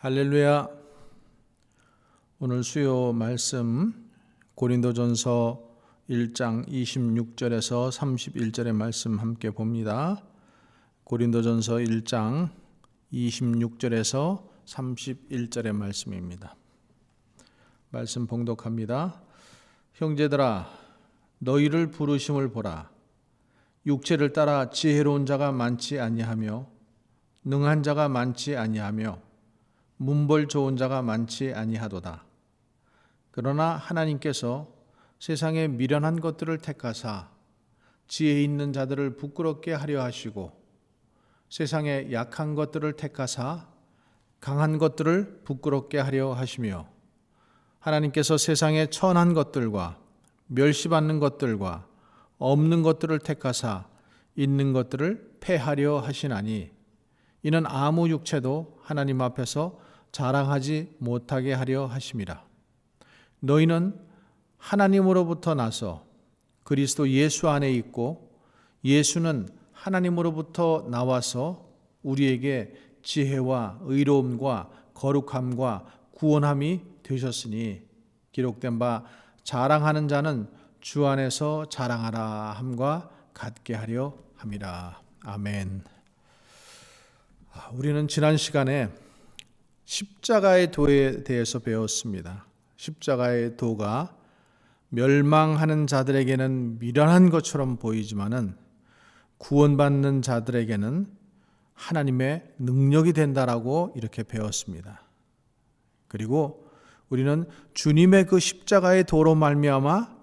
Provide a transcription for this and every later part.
할렐루야. 오늘 수요 말씀 고린도전서 1장 26절에서 31절의 말씀 함께 봅니다. 고린도전서 1장 26절에서 31절의 말씀입니다. 말씀 봉독합니다. 형제들아, 너희를 부르심을 보라. 육체를 따라 지혜로운 자가 많지 아니하며 능한 자가 많지 아니하며 문벌 좋은 자가 많지 아니하도다. 그러나 하나님께서 세상의 미련한 것들을 택하사 지혜 있는 자들을 부끄럽게 하려 하시고 세상의 약한 것들을 택하사 강한 것들을 부끄럽게 하려 하시며 하나님께서 세상의 천한 것들과 멸시받는 것들과 없는 것들을 택하사 있는 것들을 패하려 하시나니 이는 아무 육체도 하나님 앞에서 자랑하지 못하게 하려 하심이라. 너희는 하나님으로부터 나서 그리스도 예수 안에 있고 예수는 하나님으로부터 나와서 우리에게 지혜와 의로움과 거룩함과 구원함이 되셨으니 기록된 바 자랑하는 자는 주 안에서 자랑하라 함과 같게 하려 함이라. 아멘. 우리는 지난 시간에 십자가의 도에 대해서 배웠습니다. 십자가의 도가 멸망하는 자들에게는 미련한 것처럼 보이지만은 구원받는 자들에게는 하나님의 능력이 된다라고 이렇게 배웠습니다. 그리고 우리는 주님의 그 십자가의 도로 말미암아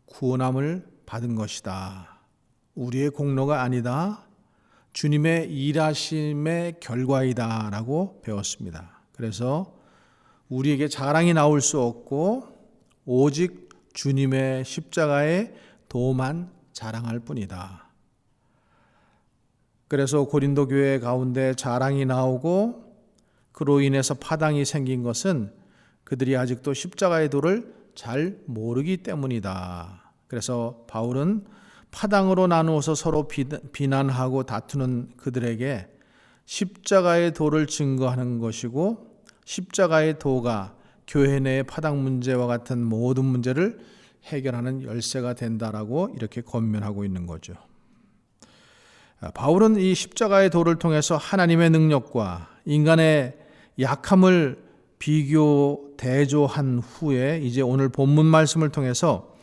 구원함을 받은 것이다. 우리의 공로가 아니다. 주님의 일하심의 결과이다 라고 배웠습니다. 그래서 우리에게 자랑이 나올 수 없고 오직 주님의 십자가의 도만 자랑할 뿐이다. 그래서 고린도 교회 가운데 자랑이 나오고 그로 인해서 파당이 생긴 것은 그들이 아직도 십자가의 도를 잘 모르기 때문이다. 그래서 바울은 파당으로 나누어서 서로 비난하고 다투는 그들에게 십자가의 도를 증거하는 것이고 십자가의 도가 교회 내의 파당 문제와 같은 모든 문제를 해결하는 열쇠가 된다라고 이렇게 권면하고 있는 거죠. 바울은 이 십자가의 도를 통해서 하나님의 능력과 인간의 약함을 대조한 후에 이제 오늘 본문 말씀을 통해서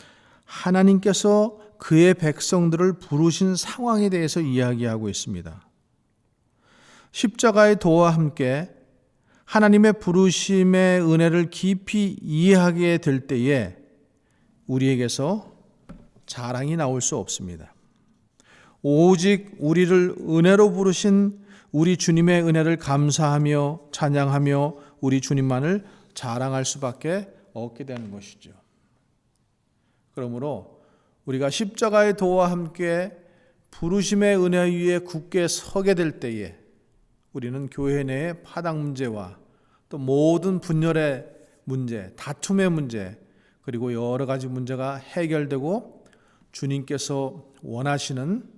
하나님께서 그의 백성들을 부르신 상황에 대해서 이야기하고 있습니다. 십자가의 도와 함께 하나님의 부르심의 은혜를 깊이 이해하게 될 때에 우리에게서 자랑이 나올 수 없습니다. 오직 우리를 은혜로 부르신 우리 주님의 은혜를 감사하며 찬양하며 우리 주님만을 자랑할 수밖에 없게 되는 것이죠. 그러므로 우리가 십자가의 도와 함께 부르심의 은혜 위에 굳게 서게 될 때에 우리는 교회 내의 파당 문제와 또 모든 분열의 문제, 다툼의 문제, 그리고 여러 가지 문제가 해결되고 주님께서 원하시는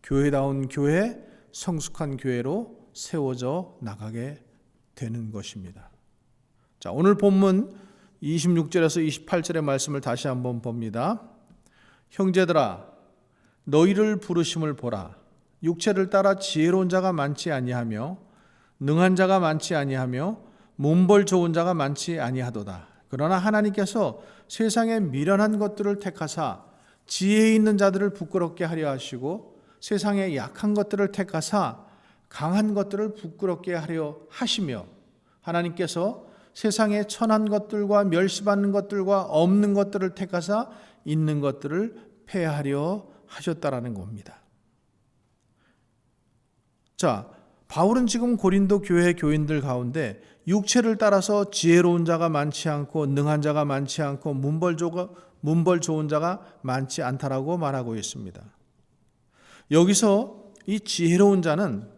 교회다운 교회, 성숙한 교회로 세워져 나가게 되는 것입니다. 자, 오늘 본문 26절에서 28절의 말씀을 다시 한번 봅니다. 형제들아, 너희를 부르심을 보라. 육체를 따라 지혜로운 자가 많지 아니하며 능한 자가 많지 아니하며 문벌 좋은 자가 많지 아니하도다. 그러나 하나님께서 세상의 미련한 것들을 택하사 지혜 있는 자들을 부끄럽게 하려 하시고 세상의 약한 것들을 택하사 강한 것들을 부끄럽게 하려 하시며 하나님께서 세상의 천한 것들과 멸시받는 것들과 없는 것들을 택하사 있는 것들을 폐하려 하셨다라는 겁니다. 자, 바울은 지금 고린도 교회 교인들 가운데 육체를 따라서 지혜로운 자가 많지 않고 능한 자가 많지 않고 문벌 좋은 자가 많지 않다라고 말하고 있습니다. 여기서 이 지혜로운 자는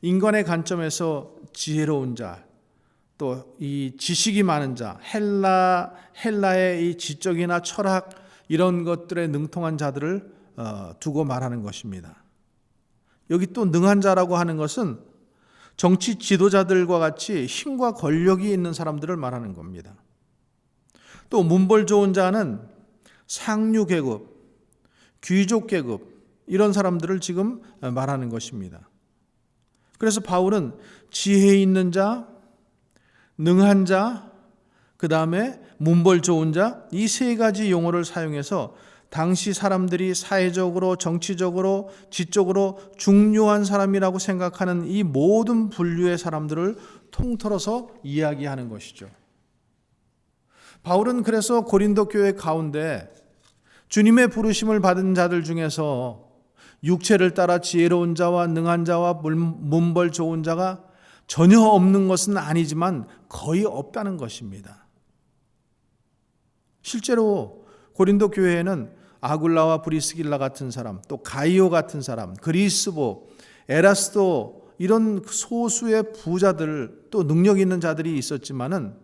인간의 관점에서 지혜로운 자, 또 이 지식이 많은 자, 헬라의 이 지적이나 철학 이런 것들에 능통한 자들을 두고 말하는 것입니다. 여기 또 능한 자라고 하는 것은 정치 지도자들과 같이 힘과 권력이 있는 사람들을 말하는 겁니다. 또 문벌 좋은 자는 상류 계급, 귀족 계급 이런 사람들을 지금 말하는 것입니다. 그래서 바울은 지혜 있는 자, 능한 자, 그 다음에 문벌 좋은 자, 이 세 가지 용어를 사용해서 당시 사람들이 사회적으로, 정치적으로, 지적으로 중요한 사람이라고 생각하는 이 모든 분류의 사람들을 통틀어서 이야기하는 것이죠. 바울은 그래서 고린도 교회 가운데 주님의 부르심을 받은 자들 중에서 육체를 따라 지혜로운 자와 능한 자와 문벌 좋은 자가 전혀 없는 것은 아니지만 거의 없다는 것입니다. 실제로 고린도 교회에는 아굴라와 브리스길라 같은 사람, 또 가이오 같은 사람, 그리스보, 에라스도 이런 소수의 부자들 또 능력 있는 자들이 있었지만은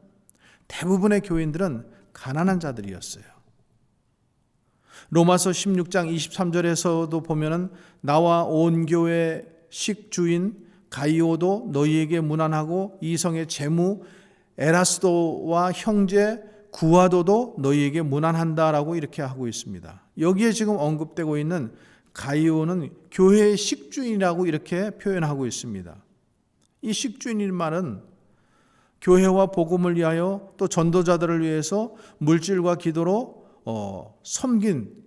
대부분의 교인들은 가난한 자들이었어요. 로마서 16장 23절에서도 보면은 나와 온 교회 식주인 가이오도 너희에게 문안하고 이성의 재무 에라스도와 형제 구아도도 너희에게 문안한다라고 이렇게 하고 있습니다. 여기에 지금 언급되고 있는 가이오는 교회의 식주인이라고 이렇게 표현하고 있습니다. 이 식주인이라는 말은 교회와 복음을 위하여 또 전도자들을 위해서 물질과 기도로 섬긴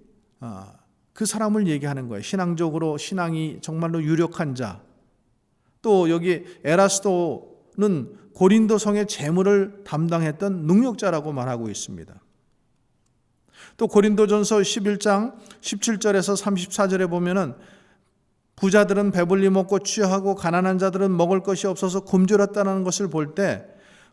그 사람을 얘기하는 거예요. 신앙적으로 신앙이 정말로 유력한 자. 또 여기 에라스도는 고린도 성의 재물을 담당했던 능력자라고 말하고 있습니다. 또 고린도전서 11장 17절에서 34절에 보면은 부자들은 배불리 먹고 취하고 가난한 자들은 먹을 것이 없어서 굶주렸다는 것을 볼 때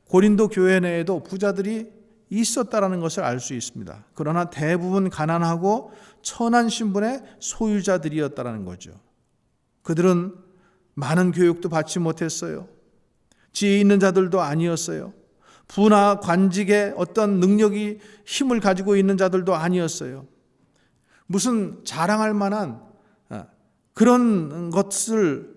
고린도 교회 내에도 부자들이 있었다라는 것을 알 수 있습니다. 그러나 대부분 가난하고 천한 신분의 소유자들이었다라는 거죠. 그들은 많은 교육도 받지 못했어요. 지혜 있는 자들도 아니었어요. 부나 관직의 어떤 능력이 힘을 가지고 있는 자들도 아니었어요. 무슨 자랑할 만한 그런 것을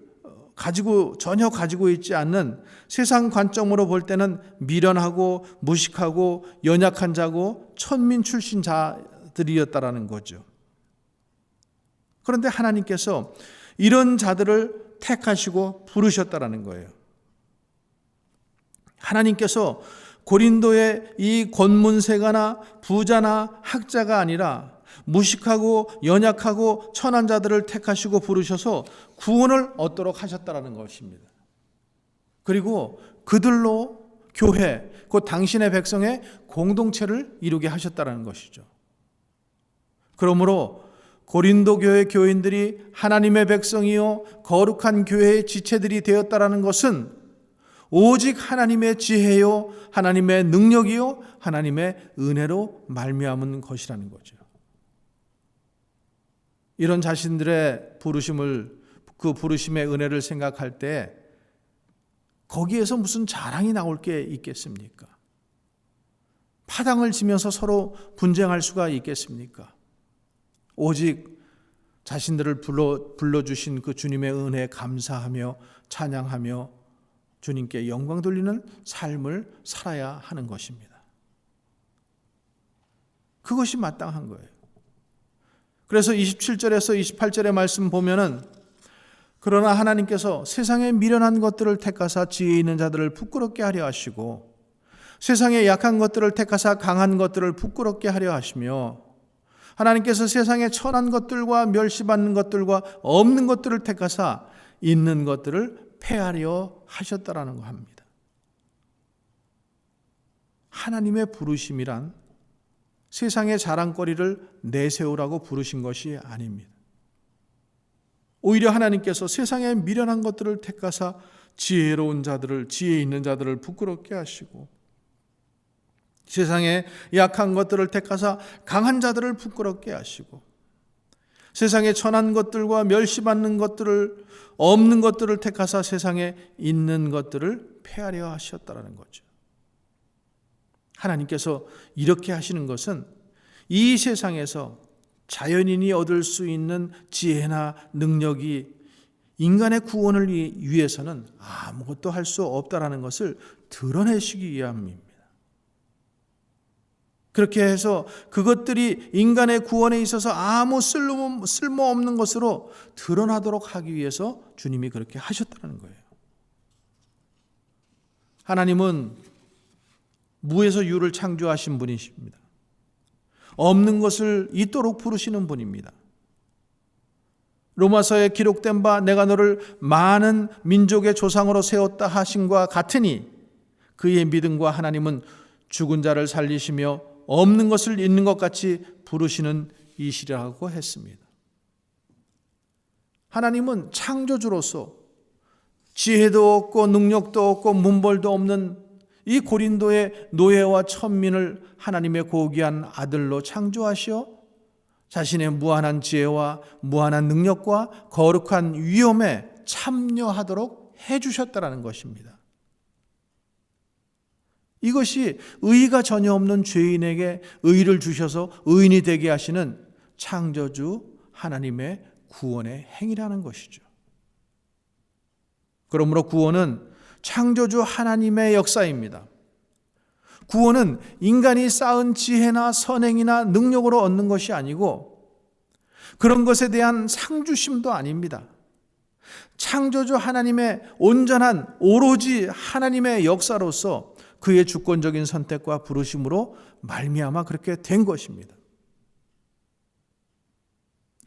전혀 가지고 있지 않는 세상 관점으로 볼 때는 미련하고 무식하고 연약한 자고 천민 출신 자들이었다라는 거죠. 그런데 하나님께서 이런 자들을 택하시고 부르셨다라는 거예요. 하나님께서 고린도의 이 권문세가나 부자나 학자가 아니라 무식하고 연약하고 천한 자들을 택하시고 부르셔서 구원을 얻도록 하셨다라는 것입니다. 그리고 그들로 교회, 곧 당신의 백성의 공동체를 이루게 하셨다라는 것이죠. 그러므로 고린도 교회 교인들이 하나님의 백성이요 거룩한 교회의 지체들이 되었다라는 것은 오직 하나님의 지혜요, 하나님의 능력이요, 하나님의 은혜로 말미암은 것이라는 거죠. 이런 자신들의 그 부르심의 은혜를 생각할 때 거기에서 무슨 자랑이 나올 게 있겠습니까? 파당을 지면서 서로 분쟁할 수가 있겠습니까? 오직 자신들을 불러주신 그 주님의 은혜에 감사하며 찬양하며 주님께 영광 돌리는 삶을 살아야 하는 것입니다. 그것이 마땅한 거예요. 그래서 27절에서 28절의 말씀 보면은 그러나 하나님께서 세상의 미련한 것들을 택하사 지혜 있는 자들을 부끄럽게 하려 하시고 세상의 약한 것들을 택하사 강한 것들을 부끄럽게 하려 하시며 하나님께서 세상의 천한 것들과 멸시받는 것들과 없는 것들을 택하사 있는 것들을 폐하려 하셨다라는 거 합니다. 하나님의 부르심이란 세상의 자랑거리를 내세우라고 부르신 것이 아닙니다. 오히려 하나님께서 세상의 미련한 것들을 택하사 지혜로운 자들을, 지혜 있는 자들을 부끄럽게 하시고 세상의 약한 것들을 택하사 강한 자들을 부끄럽게 하시고 세상의 천한 것들과 멸시받는 것들을 없는 것들을 택하사 세상에 있는 것들을 폐하려 하셨다라는 거죠. 하나님께서 이렇게 하시는 것은 이 세상에서 자연인이 얻을 수 있는 지혜나 능력이 인간의 구원을 위해서는 아무것도 할 수 없다라는 것을 드러내시기 위함입니다. 그렇게 해서 그것들이 인간의 구원에 있어서 아무 쓸모없는 것으로 드러나도록 하기 위해서 주님이 그렇게 하셨다는 거예요. 하나님은 무에서 유를 창조하신 분이십니다. 없는 것을 있도록 부르시는 분입니다. 로마서에 기록된 바 내가 너를 많은 민족의 조상으로 세웠다 하심과 같으니 그의 믿음과 하나님은 죽은 자를 살리시며 없는 것을 있는 것 같이 부르시는 이시라고 했습니다. 하나님은 창조주로서 지혜도 없고 능력도 없고 문벌도 없는 이 고린도의 노예와 천민을 하나님의 고귀한 아들로 창조하시어 자신의 무한한 지혜와 무한한 능력과 거룩한 위엄에 참여하도록 해주셨다는 것입니다. 이것이 의의가 전혀 없는 죄인에게 의의를 주셔서 의인이 되게 하시는 창조주 하나님의 구원의 행위라는 것이죠. 그러므로 구원은 창조주 하나님의 역사입니다. 구원은 인간이 쌓은 지혜나 선행이나 능력으로 얻는 것이 아니고 그런 것에 대한 상주심도 아닙니다. 창조주 하나님의 온전한 오로지 하나님의 역사로서 그의 주권적인 선택과 부르심으로 말미암아 그렇게 된 것입니다.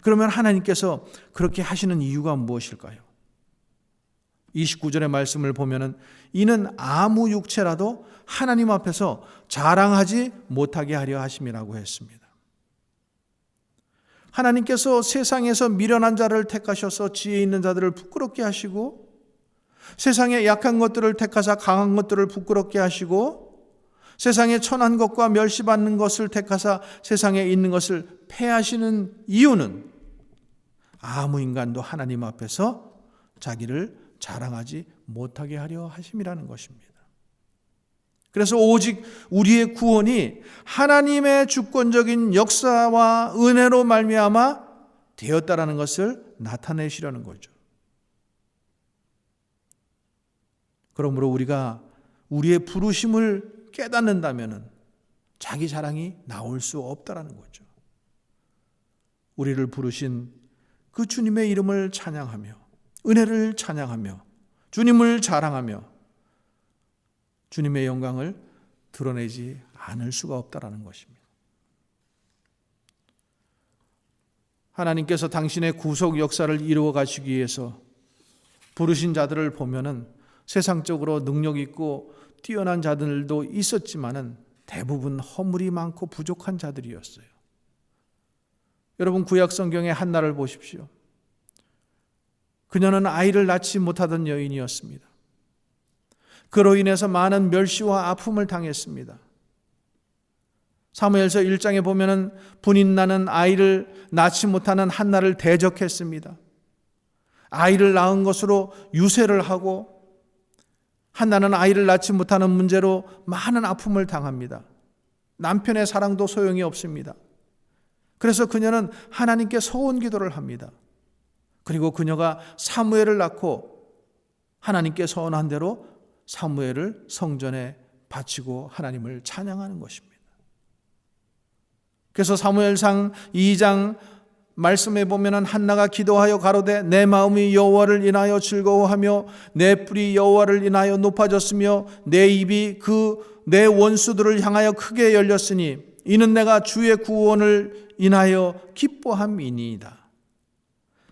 그러면 하나님께서 그렇게 하시는 이유가 무엇일까요? 29절의 말씀을 보면은 이는 아무 육체라도 하나님 앞에서 자랑하지 못하게 하려 하심이라고 했습니다. 하나님께서 세상에서 미련한 자를 택하셔서 지혜 있는 자들을 부끄럽게 하시고 세상의 약한 것들을 택하사 강한 것들을 부끄럽게 하시고 세상에 천한 것과 멸시받는 것을 택하사 세상에 있는 것을 패하시는 이유는 아무 인간도 하나님 앞에서 자기를 자랑하지 못하게 하려 하심이라는 것입니다. 그래서 오직 우리의 구원이 하나님의 주권적인 역사와 은혜로 말미암아 되었다라는 것을 나타내시려는 거죠. 그러므로 우리가 우리의 부르심을 깨닫는다면 자기 자랑이 나올 수 없다라는 거죠. 우리를 부르신 그 주님의 이름을 찬양하며 은혜를 찬양하며 주님을 자랑하며 주님의 영광을 드러내지 않을 수가 없다라는 것입니다. 하나님께서 당신의 구속 역사를 이루어 가시기 위해서 부르신 자들을 보면은 세상적으로 능력 있고 뛰어난 자들도 있었지만은 대부분 허물이 많고 부족한 자들이었어요. 여러분 구약 성경의 한나를 보십시오. 그녀는 아이를 낳지 못하던 여인이었습니다. 그로 인해서 많은 멸시와 아픔을 당했습니다. 사무엘서 1장에 보면은 분인나는 아이를 낳지 못하는 한나를 대적했습니다. 아이를 낳은 것으로 유세를 하고 한나는 아이를 낳지 못하는 문제로 많은 아픔을 당합니다. 남편의 사랑도 소용이 없습니다. 그래서 그녀는 하나님께 소원 기도를 합니다. 그리고 그녀가 사무엘을 낳고 하나님께 서원한 대로 사무엘을 성전에 바치고 하나님을 찬양하는 것입니다. 그래서 사무엘상 2장 말씀에 보면은 한나가 기도하여 가로되 내 마음이 여호와를 인하여 즐거워하며 내 뿔이 여호와를 인하여 높아졌으며 내 입이 그 내 원수들을 향하여 크게 열렸으니 이는 내가 주의 구원을 인하여 기뻐함이니이다.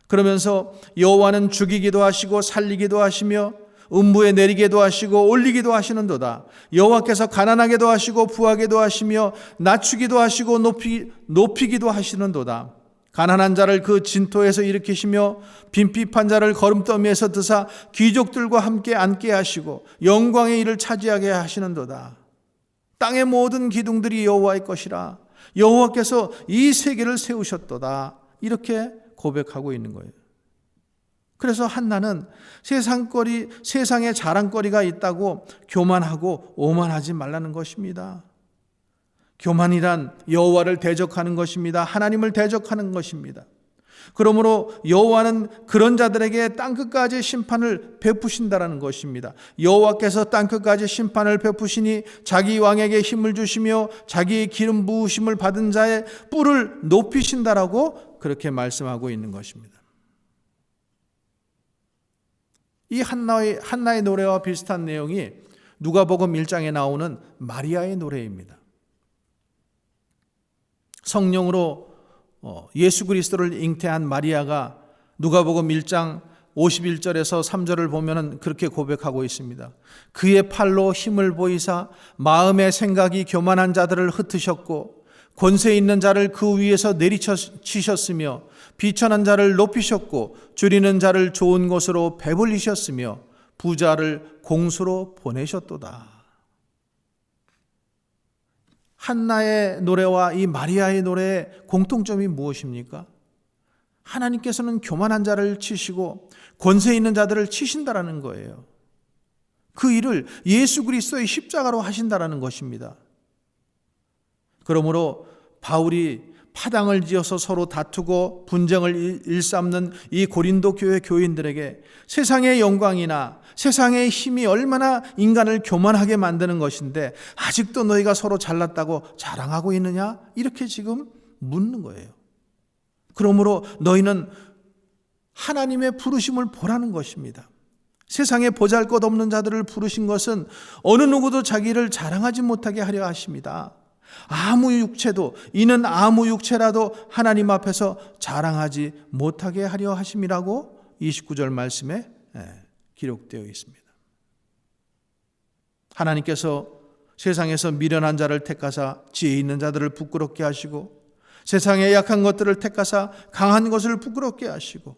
그러면서 여호와는 죽이기도 하시고 살리기도 하시며 음부에 내리게도 하시고 올리기도 하시는도다. 여호와께서 가난하게도 하시고 부하게도 하시며 낮추기도 하시고 높이기도 하시는도다. 가난한 자를 그 진토에서 일으키시며 빈핍한 자를 거름더미에서 드사 귀족들과 함께 앉게 하시고 영광의 일을 차지하게 하시는도다. 땅의 모든 기둥들이 여호와의 것이라. 여호와께서 이 세계를 세우셨도다. 이렇게 고백하고 있는 거예요. 그래서 한나는 세상에 자랑거리가 있다고 교만하고 오만하지 말라는 것입니다. 교만이란 여호와를 대적하는 것입니다. 하나님을 대적하는 것입니다. 그러므로 여호와는 그런 자들에게 땅끝까지 심판을 베푸신다라는 것입니다. 여호와께서 땅끝까지 심판을 베푸시니 자기 왕에게 힘을 주시며 자기의 기름 부으심을 받은 자의 뿔을 높이신다라고 그렇게 말씀하고 있는 것입니다. 이 한나의 노래와 비슷한 내용이 누가복음 1장에 나오는 마리아의 노래입니다. 성령으로 예수 그리스도를 잉태한 마리아가 누가복음 1장 51절에서 3절을 보면 그렇게 고백하고 있습니다. 그의 팔로 힘을 보이사 마음의 생각이 교만한 자들을 흩으셨고 권세 있는 자를 그 위에서 내리치셨으며 비천한 자를 높이셨고 줄이는 자를 좋은 곳으로 배불리셨으며 부자를 공수로 보내셨도다. 한나의 노래와 이 마리아의 노래의 공통점이 무엇입니까? 하나님께서는 교만한 자를 치시고 권세 있는 자들을 치신다라는 거예요. 그 일을 예수 그리스도의 십자가로 하신다라는 것입니다. 그러므로 바울이 파당을 지어서 서로 다투고 분쟁을 일삼는 이 고린도 교회 교인들에게 세상의 영광이나 세상의 힘이 얼마나 인간을 교만하게 만드는 것인데 아직도 너희가 서로 잘났다고 자랑하고 있느냐? 이렇게 지금 묻는 거예요. 그러므로 너희는 하나님의 부르심을 보라는 것입니다. 세상에 보잘것없는 자들을 부르신 것은 어느 누구도 자기를 자랑하지 못하게 하려 하십니다. 이는 아무 육체라도 하나님 앞에서 자랑하지 못하게 하려 하심이라고 29절 말씀에 기록되어 있습니다. 하나님께서 세상에서 미련한 자를 택하사 지혜 있는 자들을 부끄럽게 하시고 세상의 약한 것들을 택하사 강한 것을 부끄럽게 하시고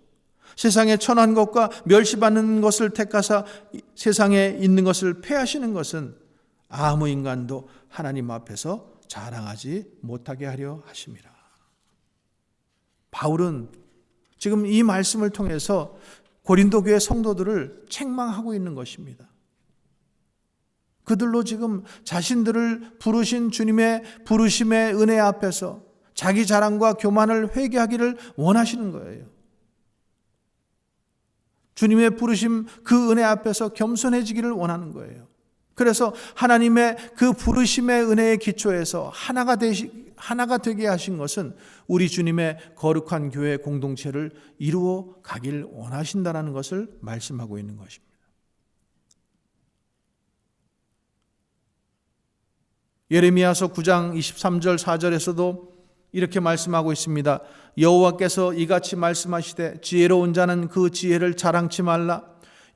세상에 천한 것과 멸시받는 것을 택하사 세상에 있는 것을 폐하시는 것은 아무 인간도 하나님 앞에서 자랑하지 못하게 하려 하심이라. 바울은 지금 이 말씀을 통해서 고린도 교회 성도들을 책망하고 있는 것입니다. 그들로 지금 자신들을 부르신 주님의 부르심의 은혜 앞에서 자기 자랑과 교만을 회개하기를 원하시는 거예요. 주님의 부르심 그 은혜 앞에서 겸손해지기를 원하는 거예요. 그래서 하나님의 그 부르심의 은혜의 기초에서 하나가 되게 하신 것은 우리 주님의 거룩한 교회 공동체를 이루어 가길 원하신다는 것을 말씀하고 있는 것입니다. 예레미야서 9장 23절 4절에서도 이렇게 말씀하고 있습니다. 여호와께서 이같이 말씀하시되 지혜로운 자는 그 지혜를 자랑치 말라.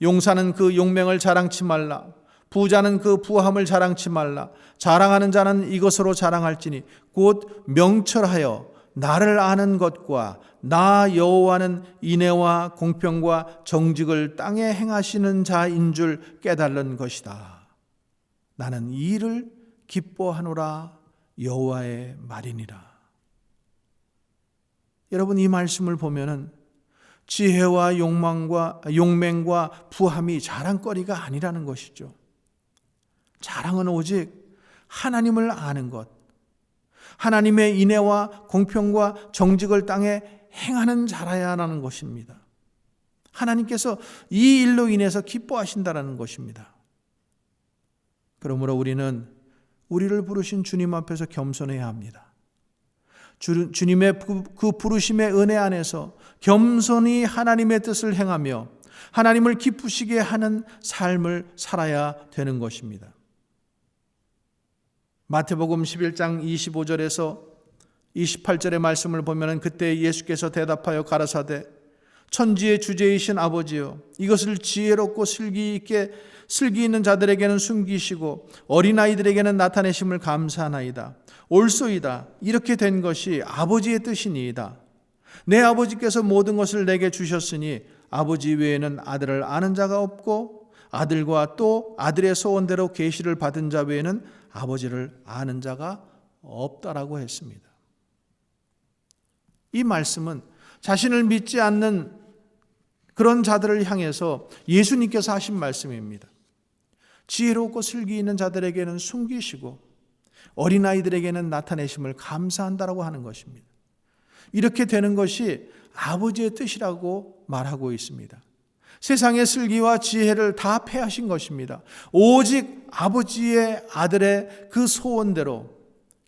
용사는 그 용맹을 자랑치 말라. 부자는 그 부함을 자랑치 말라. 자랑하는 자는 이것으로 자랑할지니 곧 명철하여 나를 아는 것과 나 여호와는 인애와 공평과 정직을 땅에 행하시는 자인 줄 깨달는 것이다. 나는 이 일을 기뻐하노라. 여호와의 말이니라. 여러분, 이 말씀을 보면은 지혜와 용맹과 부함이 자랑거리가 아니라는 것이죠. 자랑은 오직 하나님을 아는 것, 하나님의 인애와 공평과 정직을 땅에 행하는 자라야 하는 것입니다. 하나님께서 이 일로 인해서 기뻐하신다는 것입니다. 그러므로 우리는 우리를 부르신 주님 앞에서 겸손해야 합니다. 주님의 그 부르심의 은혜 안에서 겸손히 하나님의 뜻을 행하며 하나님을 기쁘시게 하는 삶을 살아야 되는 것입니다. 마태복음 11장 25절에서 28절의 말씀을 보면 그때 예수께서 대답하여 가라사대 천지의 주제이신 아버지여 이것을 지혜롭고 슬기 있는 자들에게는 숨기시고 어린아이들에게는 나타내심을 감사하나이다. 옳소이다. 이렇게 된 것이 아버지의 뜻이니이다. 내 아버지께서 모든 것을 내게 주셨으니 아버지 외에는 아들을 아는 자가 없고 아들과 또 아들의 소원대로 계시를 받은 자 외에는 아버지를 아는 자가 없다라고 했습니다. 이 말씀은 자신을 믿지 않는 그런 자들을 향해서 예수님께서 하신 말씀입니다. 지혜롭고 슬기 있는 자들에게는 숨기시고 어린아이들에게는 나타내심을 감사한다라고 하는 것입니다. 이렇게 되는 것이 아버지의 뜻이라고 말하고 있습니다. 세상의 슬기와 지혜를 다 패하신 것입니다. 오직 아버지의 아들의 그 소원대로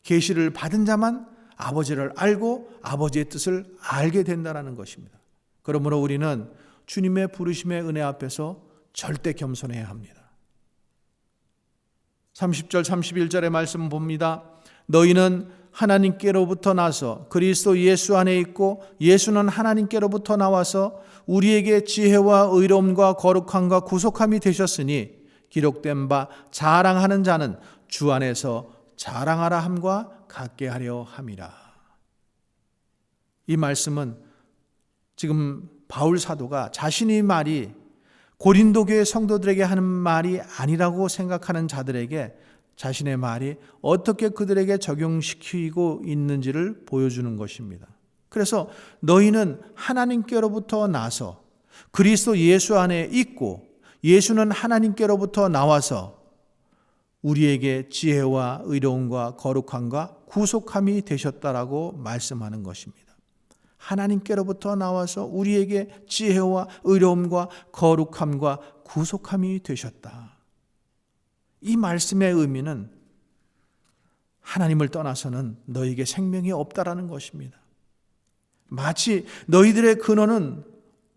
계시를 받은 자만 아버지를 알고 아버지의 뜻을 알게 된다는 것입니다. 그러므로 우리는 주님의 부르심의 은혜 앞에서 절대 겸손해야 합니다. 30절 31절의 말씀 봅니다. 너희는 하나님께로부터 나서 그리스도 예수 안에 있고 예수는 하나님께로부터 나와서 우리에게 지혜와 의로움과 거룩함과 구속함이 되셨으니 기록된 바 자랑하는 자는 주 안에서 자랑하라 함과 같게 하려 함이라. 이 말씀은 지금 바울 사도가 자신의 말이 고린도 교회 성도들에게 하는 말이 아니라고 생각하는 자들에게 자신의 말이 어떻게 그들에게 적용시키고 있는지를 보여주는 것입니다. 그래서 너희는 하나님께로부터 나서 그리스도 예수 안에 있고 예수는 하나님께로부터 나와서 우리에게 지혜와 의로움과 거룩함과 구속함이 되셨다라고 말씀하는 것입니다. 하나님께로부터 나와서 우리에게 지혜와 의로움과 거룩함과 구속함이 되셨다. 이 말씀의 의미는 하나님을 떠나서는 너희에게 생명이 없다라는 것입니다. 마치 너희들의 근원은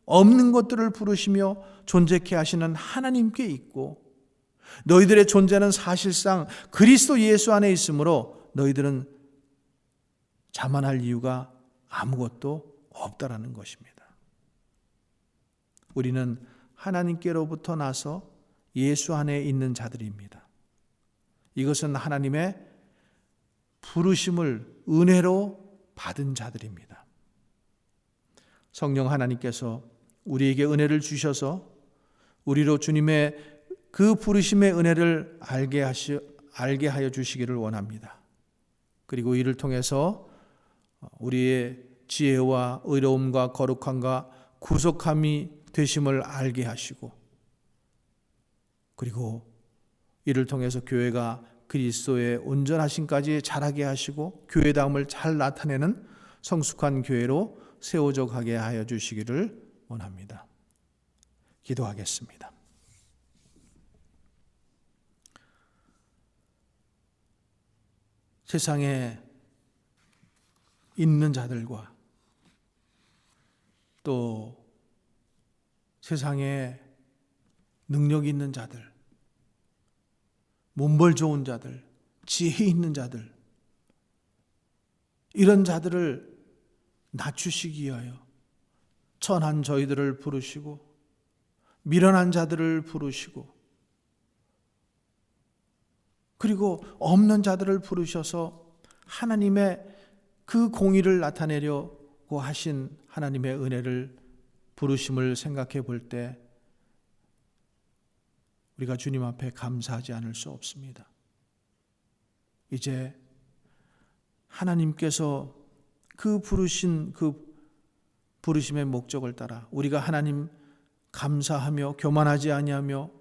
없는 것들을 부르시며 존재케 하시는 하나님께 있고 너희들의 존재는 사실상 그리스도 예수 안에 있으므로 너희들은 자만할 이유가 아무것도 없다라는 것입니다. 우리는 하나님께로부터 나서 예수 안에 있는 자들입니다. 이것은 하나님의 부르심을 은혜로 받은 자들입니다. 성령 하나님께서 우리에게 은혜를 주셔서 우리로 주님의 그 부르심의 은혜를 알게 하여 주시기를 원합니다. 그리고 이를 통해서 우리의 지혜와 의로움과 거룩함과 구속함이 되심을 알게 하시고 그리고 이를 통해서 교회가 그리스도의 온전하심까지 자라게 하시고 교회다움을 잘 나타내는 성숙한 교회로 세워져 가게 하여 주시기를 원합니다. 기도하겠습니다. 세상에 있는 자들과 또 세상에 능력 있는 자들, 문벌 좋은 자들, 지혜 있는 자들, 이런 자들을 낮추시기 위하여 천한 저희들을 부르시고 미련한 자들을 부르시고 그리고 없는 자들을 부르셔서 하나님의 그 공의를 나타내려고 하신 하나님의 은혜를 부르심을 생각해 볼 때 우리가 주님 앞에 감사하지 않을 수 없습니다. 이제 하나님께서 그 부르신 그 부르심의 목적을 따라 우리가 하나님 감사하며 교만하지 아니하며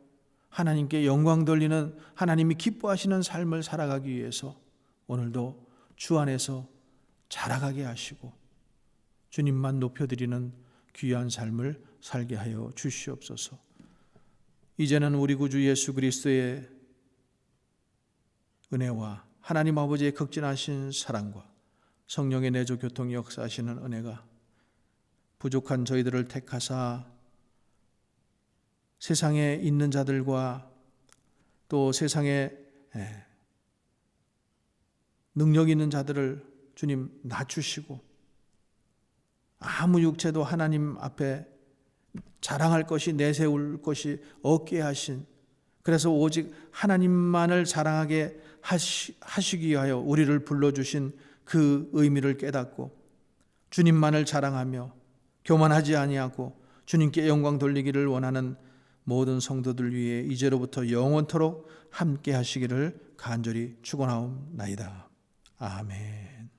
하나님께 영광 돌리는 하나님이 기뻐하시는 삶을 살아가기 위해서 오늘도 주 안에서 자라가게 하시고 주님만 높여드리는 귀한 삶을 살게 하여 주시옵소서. 이제는 우리 구주 예수 그리스도의 은혜와 하나님 아버지의 극진하신 사랑과 성령의 내조 교통 역사하시는 은혜가 부족한 저희들을 택하사 세상에 있는 자들과 또 세상에 능력 있는 자들을 주님 낮추시고 아무 육체도 하나님 앞에 자랑할 것이 내세울 것이 없게 하신, 그래서 오직 하나님만을 자랑하게 하시기 위하여 우리를 불러주신 그 의미를 깨닫고 주님만을 자랑하며 교만하지 아니하고 주님께 영광 돌리기를 원하는 모든 성도들 위해 이제로부터 영원토록 함께 하시기를 간절히 축원하옵나이다. 아멘.